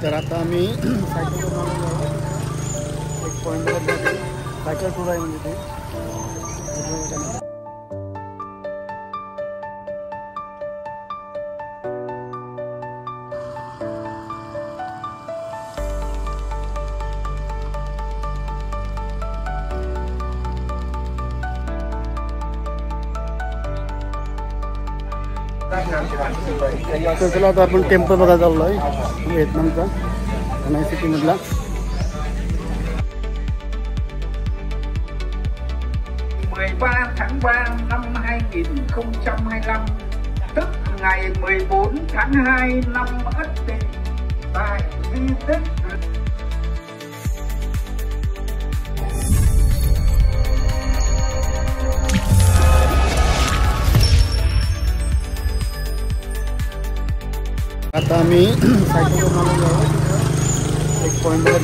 तर आता आम्ही सायकल करून आलेलो आहोत एक पॉईंटवर सायकल टूर आहे म्हणजे ते तर चला आता आपण टेम्पल बघायला चाललो आहे व्हिएतनामचा हनोई सिटी मधला. tháng 3 năm 2025 tức ngày 14 tháng 2 năm Ất Tỵ tại di tích आता आम्ही सायकल करून आलेलो आहोत एक पॉईंटवर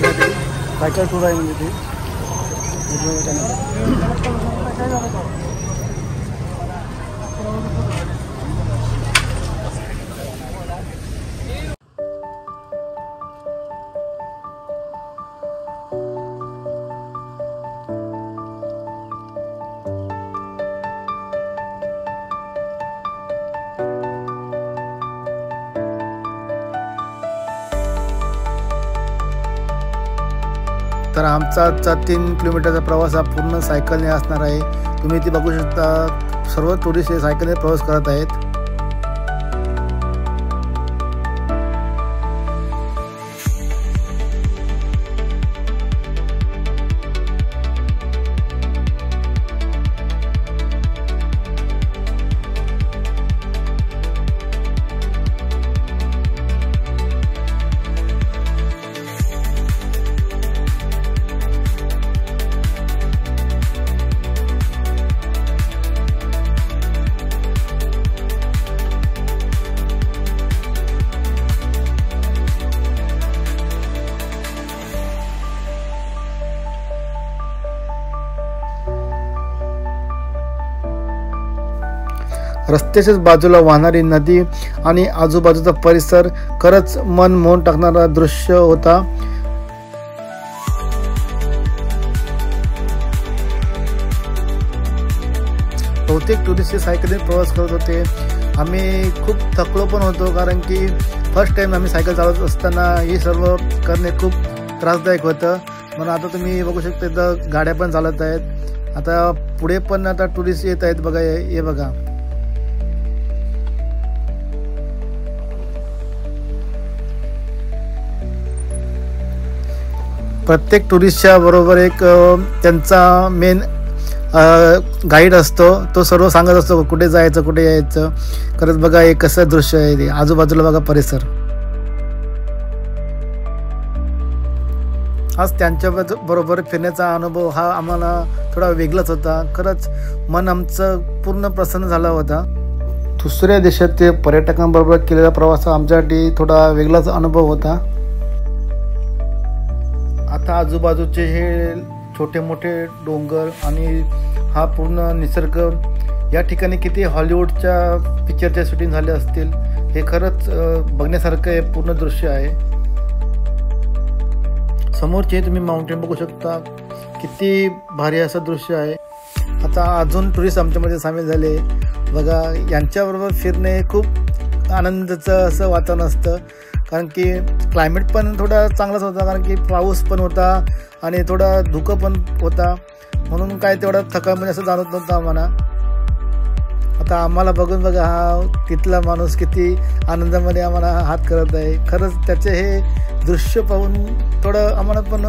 सायकल टूर आहे म्हणजे ते तर आमचा 3 किलोमीटरचा प्रवास हा पूर्ण सायकलने असणार आहे. तुम्ही इथे बघू शकता सर्व टुरिस्ट हे सायकलने प्रवास करत आहेत. रस्त्याच्याच बाजूला वाहणारी नदी आणि आजूबाजूचा परिसर खरंच मन मोहून टाकणारा दृश्य होता. बहुतेक टुरिस्ट सायकलने प्रवास करत होते. आम्ही खूप थकलो पण होतो कारण की फर्स्ट टाइम आम्ही सायकल चालवत असताना हे सर्व करणे खूप त्रासदायक होतं. म्हणून आता तुम्ही बघू शकता इथं गाड्या पण चालत आहेत. आता पुढे पण आता टुरिस्ट येत आहेत बघा. हे बघा प्रत्येक टुरिस्टच्या बरोबर एक त्यांचा मेन गाईड असतो. तो सर्व सांगत असतो कुठे जायचं कुठे यायचं. खरंच बघा हे कसं दृश्य आहे ते आजूबाजूला बघा परिसर. आज त्यांच्या बरोबर फिरण्याचा अनुभव हा आम्हाला थोडा वेगळाच होता. खरंच मन आमचं पूर्ण प्रसन्न झाला होता. दुसऱ्या देशातील पर्यटकांबरोबर केलेला प्रवास आमच्यासाठी थोडा वेगळाच अनुभव होता. आता आजूबाजूचे हे छोटे मोठे डोंगर आणि हा पूर्ण निसर्ग या ठिकाणी किती हॉलिवूडच्या पिक्चरच्या शूटिंग झाले असतील. हे खरंच बघण्यासारखं हे पूर्ण दृश्य आहे. समोरचे तुम्ही माउंटेन बघू शकता. किती भारी असं दृश्य आहे. आता अजून टुरिस्ट आमच्यामध्ये सामील झाले बघा. यांच्याबरोबर फिरणे खूप आनंदाचं असं वातावरण असतं कारण की क्लायमेट पण थोडा चांगलाच होता कारण की पाऊस पण होता आणि थोडा धुकं पण होता. म्हणून काय तेवढा थकाळ म्हणजे असं जाणवत नव्हतं आम्हाला. आता आम्हाला बघून बघा हा तिथला माणूस किती आनंदामध्ये आम्हाला हात करत आहे. खरंच त्याचे हे दृश्य पाहून थोडं आम्हाला पण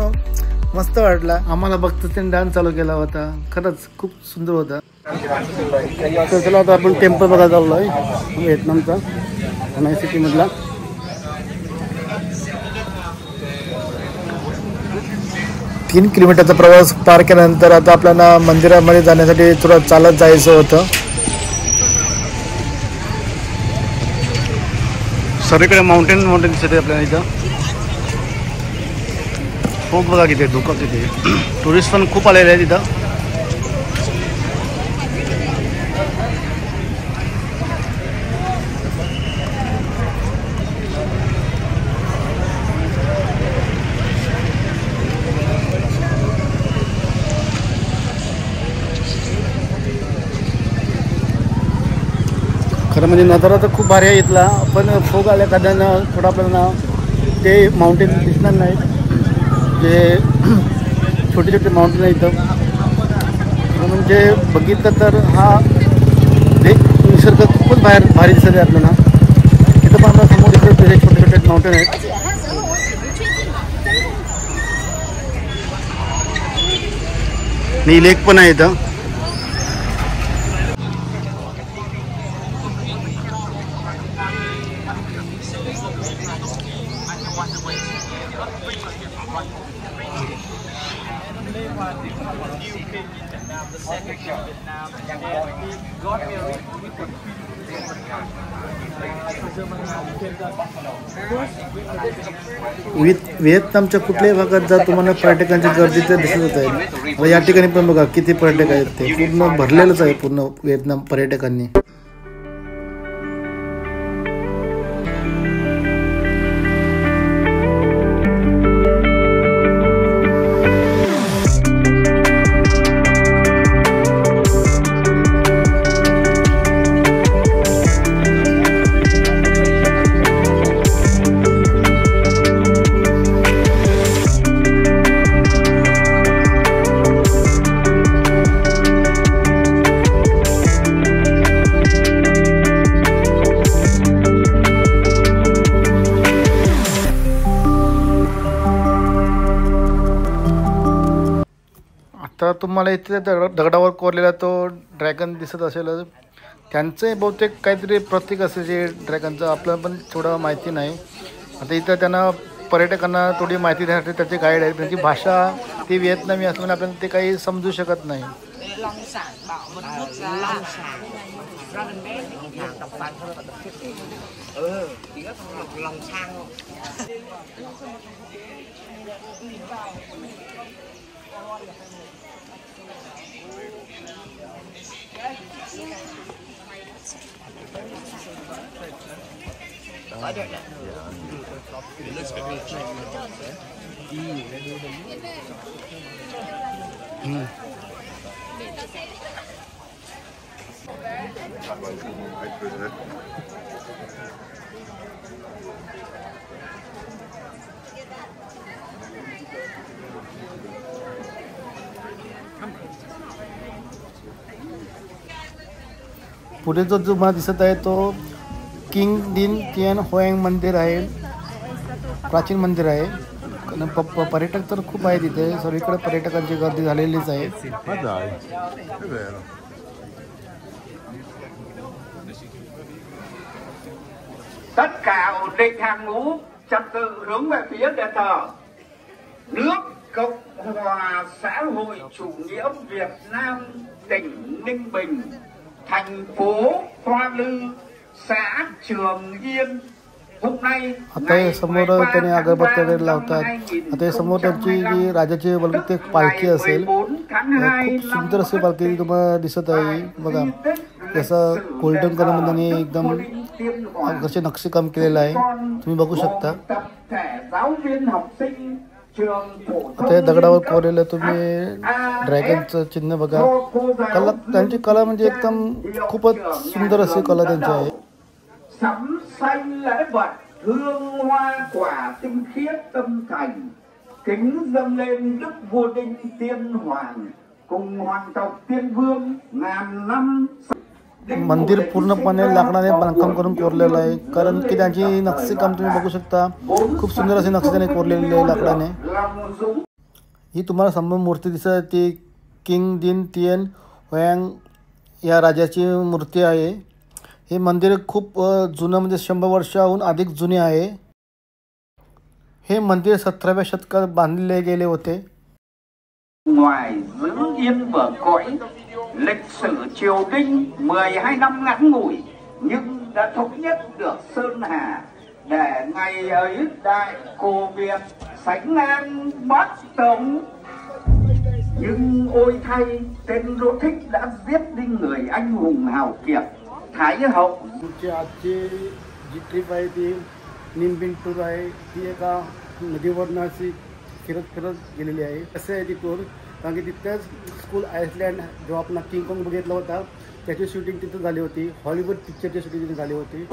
मस्त वाटलं. आम्हाला बघता त्यांनी डान्स चालू केला होता. खरंच खूप सुंदर होता. तर चला आता आपण टेम्पल बघायला चाललो आहे व्हिएतनामचा हनोई सिटी मधला. तीन किलोमीटरचा प्रवास पार केल्यानंतर आता आपल्याला मंदिरामध्ये जाण्यासाठी थोडं चालत जायचं होतं. सगळीकडे माउंटेन दिसत आहे आपल्याला. इथं खूप बघा किती धुकं किती. टुरिस्ट पण खूप आलेले आहेत इथं. खरं म्हणजे नजारा तर खूप भारी आहे इथला, पण फोग आल्या कारणानं थोडं आपल्याला ते माउंटेन दिसणार नाही, जे छोटे छोटे माउंटेन आहे इथं. म्हणजे बघितलं तर हा निसर्ग खूपच भारी दिसत आहे आपल्याला. इथं पण आपल्या समोर इकडे छोटे छोटे माउंटेन आहेत. नी लेक पण आहे इथं. व्हिएतनामच्या कुठल्याही भागात जा तुम्हाला पर्यटकांची गर्दी तर दिसत आहे. या ठिकाणी पण बघा किती पर्यटक आहेत, ते पूर्ण भरलेलंच आहे पूर्ण व्हिएतनाम पर्यटकांनी. आता तुम्हाला इथे दगडावर कोरलेला तो ड्रॅगन दिसत असेल, त्यांचं बहुतेक काहीतरी प्रतीक असेल जे ड्रॅगनचं, आपल्याला पण थोडं माहिती नाही. आता इथं त्यांना पर्यटकांना थोडी माहिती देण्यासाठी त्याचे गाईड आहेत, त्यांची भाषा ती व्हिएतनामी असल्याने आपल्याला ते काही समजू शकत नाही. पुढे जो मला दिसत आहे तो किंग दिन तिएन होएंग मंदिर आहे, प्राचीन मंदिर आहे. पर्यटक तर खूप आहेत तिथे, सगळीकडे पर्यटकांची गर्दी झालेलीच आहे. Tất cả ổn định hàng ngũ, trật tự hướng về phía đền thờ. Nước Cộng hòa xã hội chủ nghĩa Việt Nam, tỉnh Ninh Bình, thành phố Hoa Lư, xã Trường Yên. आता हे समोर त्याने अगरबत्ती वगैरे लावतात. आता हे समोर त्यांची जी राजाची बोलते पालखी असेल, खूप सुंदर अशी पालखी तुम्हाला दिसत आहे. बघा जसं गोल्डन कलरमध्ये एकदम आकर्षक नक्षीकाम केलेलं आहे, तुम्ही बघू शकता. आता दगडावर कोरलेलं तुम्ही ड्रॅगनचं चिन्ह बघा. कला त्यांची कला म्हणजे एकदम खूपच सुंदर अशी कला त्यांची आहे. Sắm xanh lễ vật, hương hoa quả tinh khiết tâm thành, kính dâng lên đức vua Đinh Tiên Hoàng cùng hoàng tộc Tiên Vương ngàn năm. मंदिर पूर्णपणे लाकडाने बांधकाम करून कोरलेलं आहे, कारण की त्यांची नक्षीकाम तुम्ही बघू शकता. खूप सुंदर अशी नक्षी त्याने कोरलेली आहे लाकडाने. ही तुम्हाला समोर मूर्ती दिसत आहे ती किंग दिन तिएन होएंग या राजाची मूर्ती आहे. हे मंदिर खूप जुनं म्हणजे 100 वर्षाहून अधिक जुने आहे. हे मंदिर 17व्या शतकात बांधले गेले होते. Ngoài giữ yên bờ cõi, lịch sử triều Đinh 12 năm ngắn ngủi nhưng đã thống nhất được Sơn Hà để ngày ấy đại cổ Việt sánh ngang Bắc Tống. Nhưng ôi thay, tên Đỗ Thích đã giết đi người anh hùng hào kiệt Thái Hậu. आजची जी trip आहे ती निमबिन tour आहे, ती एका नदीवरनं अशी फिरत गेलेली आहे. कसं आहे ती टूर, कारण की तिथेच स्कूल आयसलँड जो आपण किंग कॉंग बघितला होता त्याची शूटिंग तिथं झाली होती. हॉलिवूड पिक्चरची शूटिंग तिथे झाली होती.